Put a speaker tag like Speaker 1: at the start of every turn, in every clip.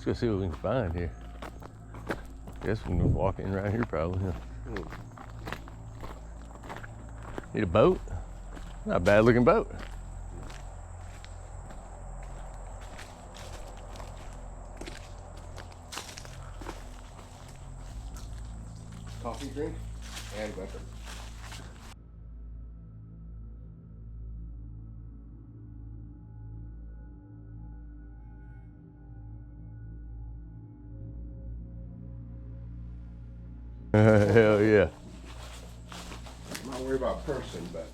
Speaker 1: Let's go see what we can find here. Guess we can walk in right here probably. Huh? Need a boat? Not a bad looking boat.
Speaker 2: Coffee drink and weapon.
Speaker 1: Hell yeah.
Speaker 2: I'm not worried about person, but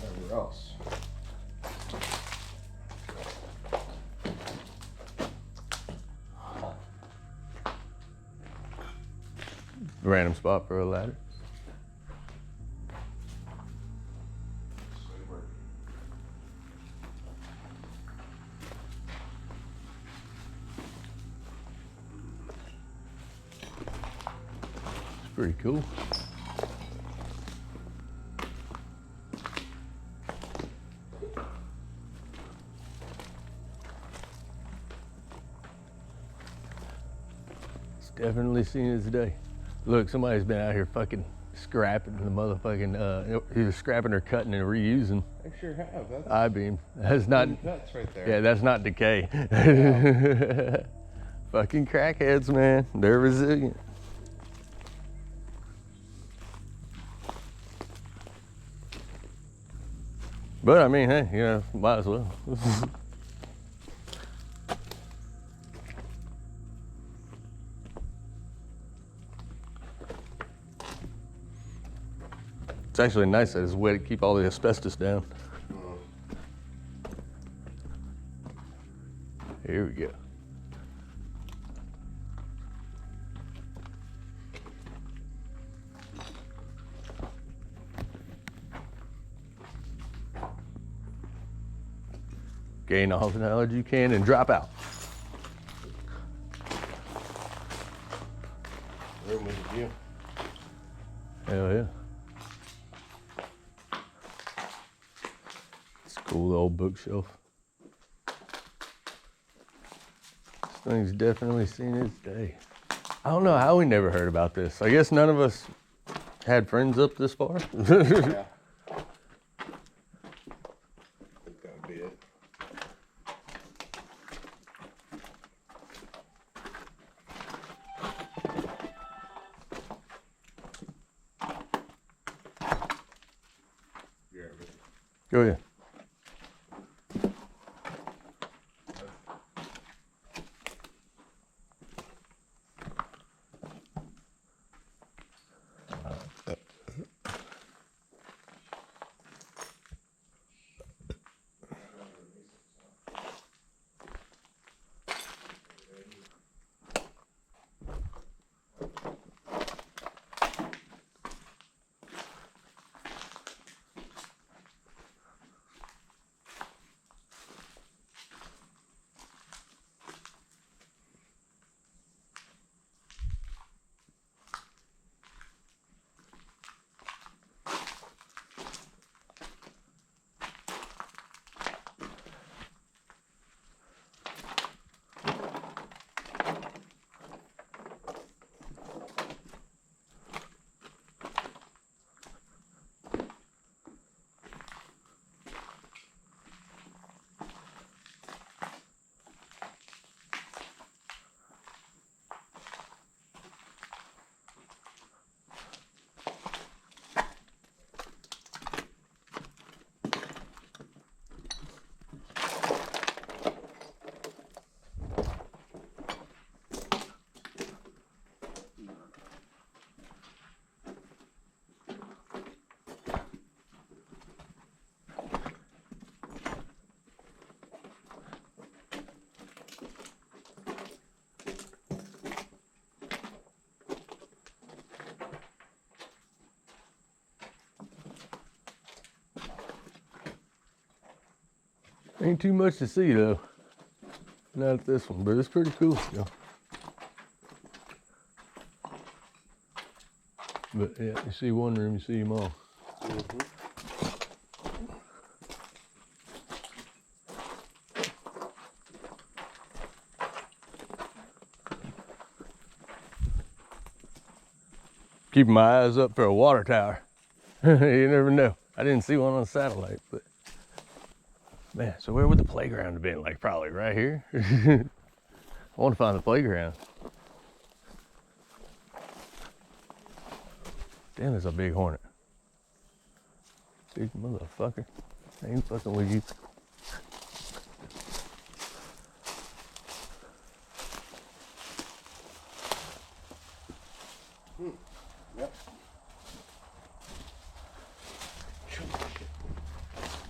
Speaker 2: whatever else.
Speaker 1: Random spot for a ladder. It's pretty cool. It's definitely seen its day. Look, somebody's been out here fucking scrapping the motherfucking, either scrapping or cutting and reusing.
Speaker 2: I sure have. That's
Speaker 1: I-beam. That's not,
Speaker 2: nuts right there.
Speaker 1: yeah, that's not decay. Fucking crackheads, man. They're resilient. But I mean, hey, you know, might as well. It's actually nice that it's a way to keep all the asbestos down. Here we go. Gain all the knowledge you can and drop out.
Speaker 2: Room with a view.
Speaker 1: Hell yeah. It's a cool old bookshelf. This thing's definitely seen its day. I don't know how we never heard about this. I guess none of us had friends up this far.
Speaker 2: Yeah. I think that would be it.
Speaker 1: Go ahead. Ain't too much to see though. Not at this one, but it's pretty cool still. But yeah, you see one room, you see them all.
Speaker 2: Mm-hmm.
Speaker 1: Keeping my eyes up for a water tower. You never know. I didn't see one on satellite, but man, so where would the playground have been? Like probably right here. I want to find the playground. Damn, that's a big hornet. Big motherfucker. I ain't fucking with you.
Speaker 2: Yep.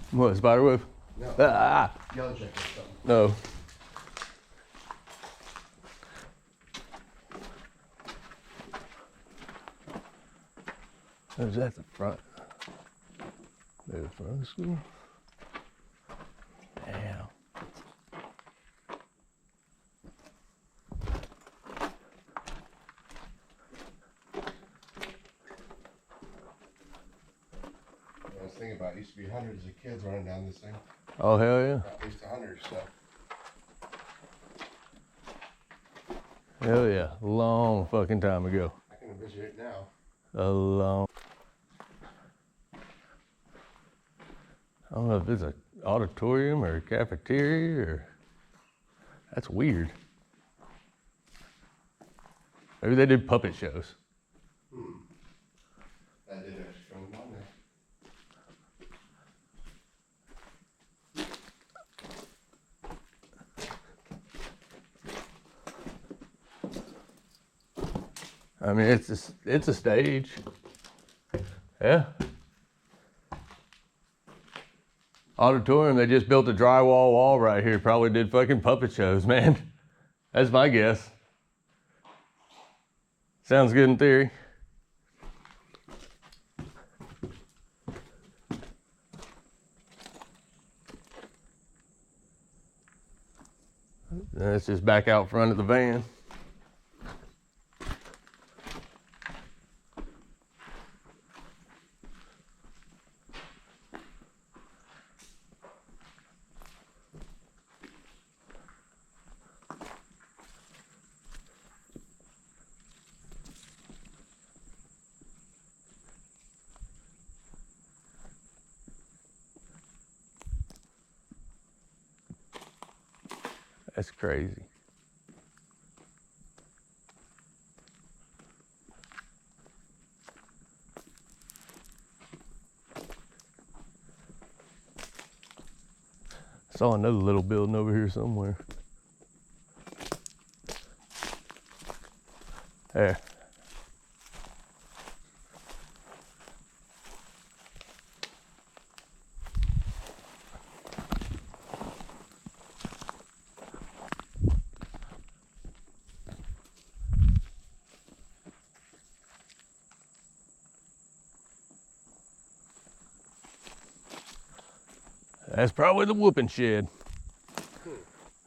Speaker 1: What, spider web?
Speaker 2: No.
Speaker 1: Ah!
Speaker 2: Yellow jacket or something.
Speaker 1: No. Is that the front? Maybe the front of the school? Damn.
Speaker 2: I was thinking about it used to be hundreds of kids running down this thing.
Speaker 1: Oh, hell yeah.
Speaker 2: At least 100 or so.
Speaker 1: Hell yeah. Long fucking time ago.
Speaker 2: I can envision it now.
Speaker 1: A long. I don't know if it's an auditorium or a cafeteria or. That's weird. Maybe they did puppet shows.
Speaker 2: That did actually come on there.
Speaker 1: I mean, it's a stage. Yeah. Auditorium, they just built a drywall wall right here. Probably did fucking puppet shows, man. That's my guess. Sounds good in theory. That's just back out front of the van. That's crazy. Saw another little building over here somewhere. There. That's probably the whooping shed.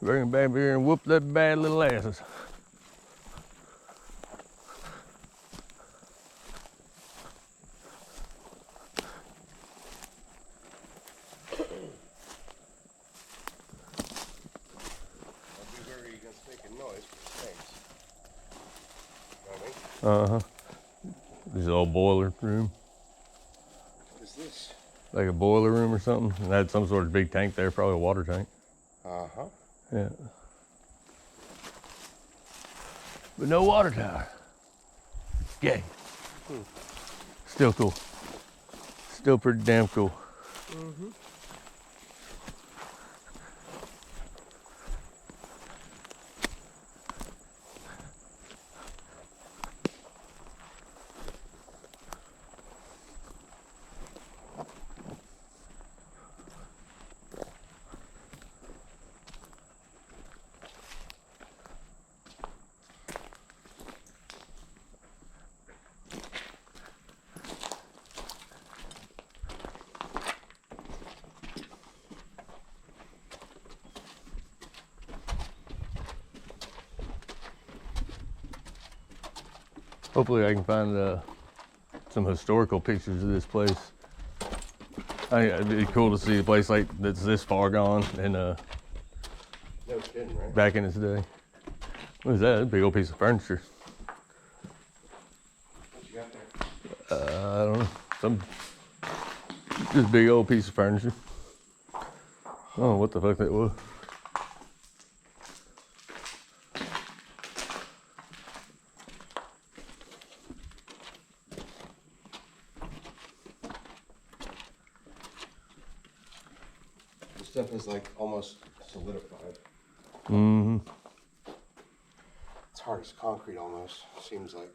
Speaker 1: Bring them back here and whoop that bad little asses.
Speaker 2: I'll be very against making noise for snakes. You know what I mean?
Speaker 1: Uh-huh. This is an old boiler room.
Speaker 2: What is this?
Speaker 1: Like a boiler room or something. And had some sort of big tank there, probably a water tank.
Speaker 2: Uh-huh.
Speaker 1: Yeah. But no water tower. Yay. Still cool. Still pretty damn cool.
Speaker 2: Mm-hmm.
Speaker 1: Hopefully I can find some historical pictures of this place. I think it'd be cool to see a place like that's this far gone and
Speaker 2: No kidding, right?
Speaker 1: back in its day. What is that? A big old piece of furniture.
Speaker 2: What you got there?
Speaker 1: don't know. Just big old piece of furniture. I don't know what the fuck that was.
Speaker 2: This stuff is like almost solidified.
Speaker 1: Mm-hmm.
Speaker 2: It's hard as concrete almost, seems like.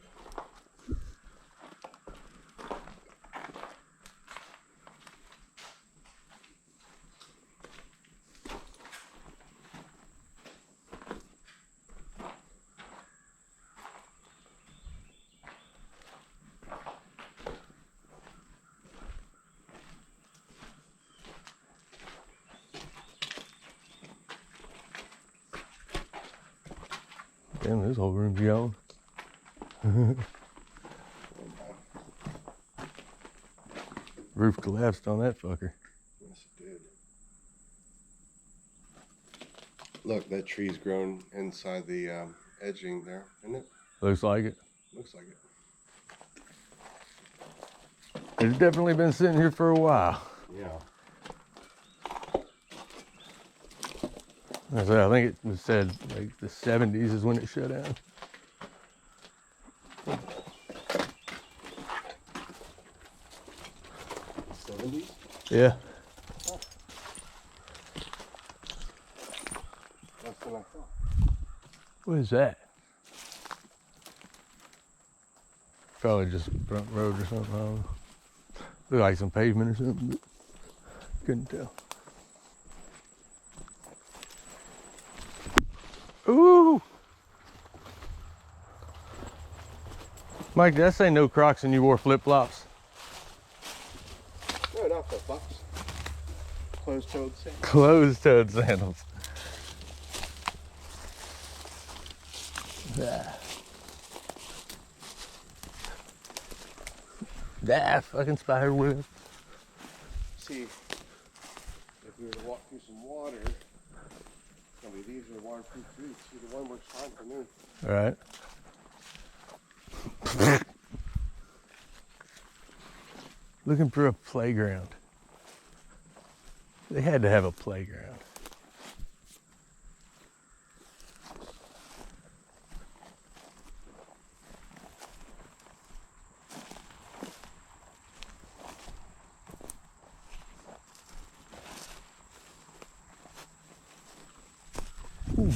Speaker 1: Damn, this whole room's gone. Roof collapsed on that fucker.
Speaker 2: Yes, it did. Look, that tree's grown inside the edging there, isn't it?
Speaker 1: Looks like it.
Speaker 2: Looks like it.
Speaker 1: It's definitely been sitting here for a while.
Speaker 2: Yeah.
Speaker 1: I think it said like the 70s is when it shut down.
Speaker 2: '70s?
Speaker 1: Yeah.
Speaker 2: Oh. Less than I thought.
Speaker 1: What is that? Probably just front road or something. I don't know. Look like some pavement or something, but couldn't tell. Ooh! Mike, did I say no Crocs and you wore flip-flops?
Speaker 2: No, not flip-flops. Closed-toed sandals.
Speaker 1: Closed-toed sandals. Fucking spider web.
Speaker 2: See, if we were to walk through some water, I mean, these are waterproof boots. Either one works fine for me.
Speaker 1: All right. Looking for a playground. They had to have a playground. Ooh.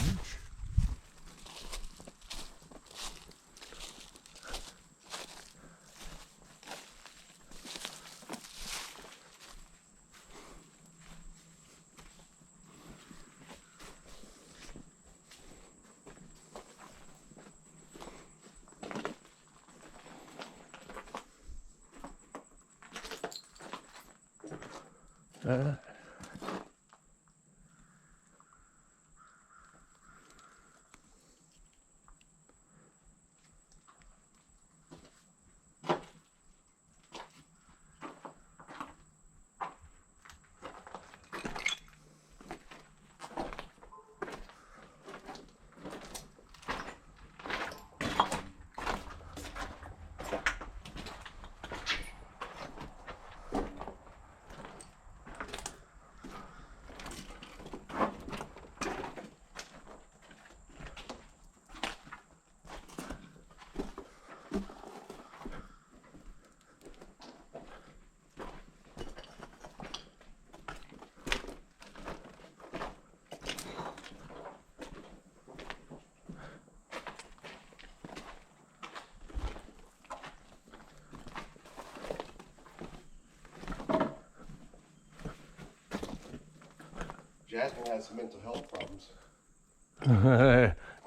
Speaker 2: Jasmine has some mental health problems.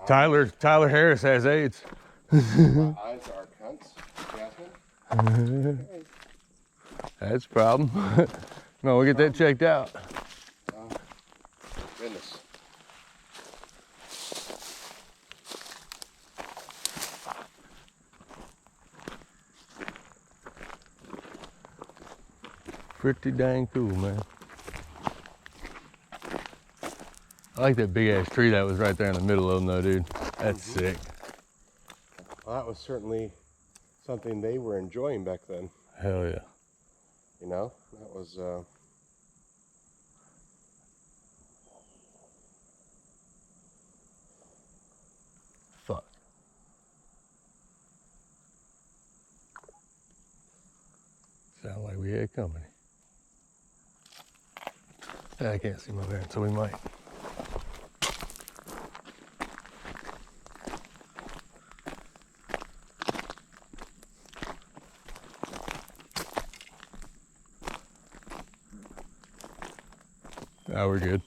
Speaker 1: Tyler Harris has AIDS.
Speaker 2: My eyes are cunts. Jasmine?
Speaker 1: That's a problem. No, we'll get that checked out.
Speaker 2: Goodness.
Speaker 1: Pretty dang cool, man. I like that big ass tree that was right there in the middle of them though, dude. That's sick.
Speaker 2: Well, that was certainly something they were enjoying back then.
Speaker 1: Hell yeah.
Speaker 2: You know, that was
Speaker 1: Fuck. Sound like we had company. I can't see my bearing, so we might. Oh, we're good.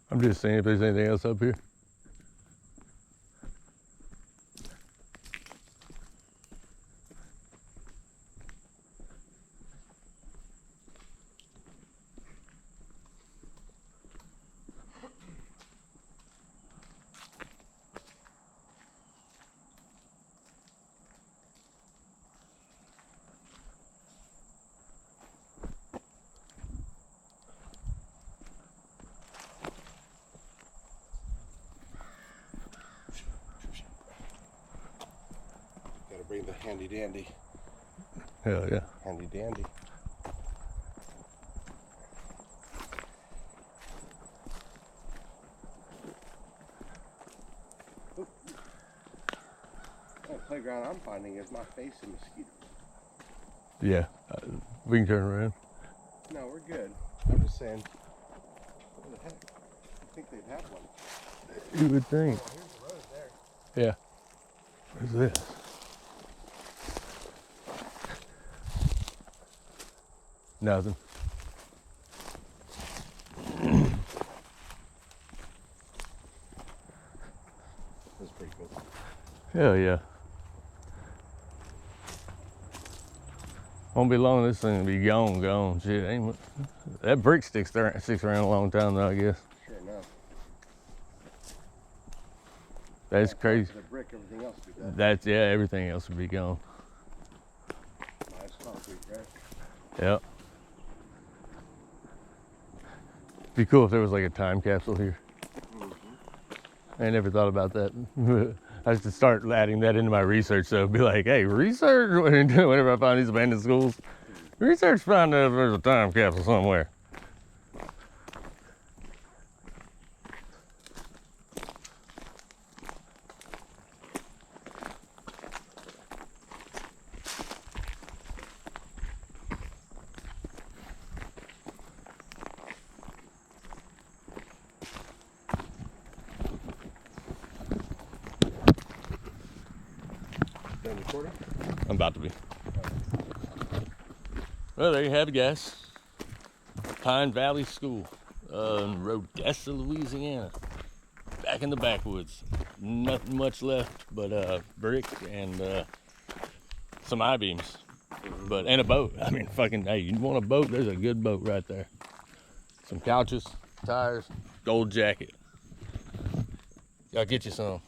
Speaker 1: I'm just seeing if there's anything else up here.
Speaker 2: gotta bring the handy dandy.
Speaker 1: Hell yeah.
Speaker 2: Handy dandy. The playground I'm finding is my face and mosquitoes.
Speaker 1: Yeah. We can turn around.
Speaker 2: No, we're good. I'm just saying, what the heck? I think they'd have one.
Speaker 1: You would think.
Speaker 2: Oh, here's the road there.
Speaker 1: Yeah. What's this? Nothing.
Speaker 2: That's pretty cool.
Speaker 1: Hell yeah. Won't be long, this thing will be gone. Shit, ain't that brick sticks around a long time though, I guess.
Speaker 2: Sure enough.
Speaker 1: That's crazy.
Speaker 2: The brick, everything else would be dead.
Speaker 1: That's, yeah, everything else would be gone.
Speaker 2: Nice concrete, right?
Speaker 1: Yep. Be cool if there was like a time capsule here. I never thought about that. I have to start adding that into my research. So it'd be like, hey, research, whenever I find these abandoned schools, research find out if there's a time capsule somewhere.
Speaker 2: Done recording?
Speaker 1: I'm about to be. Well, there you have it, guys. Pine Valley School, Odessa, Louisiana. Back in the backwoods. Nothing much left but brick and some I-beams. And a boat. I mean, fucking, hey, you want a boat? There's a good boat right there. Some couches, tires, gold jacket. Gotta get you some.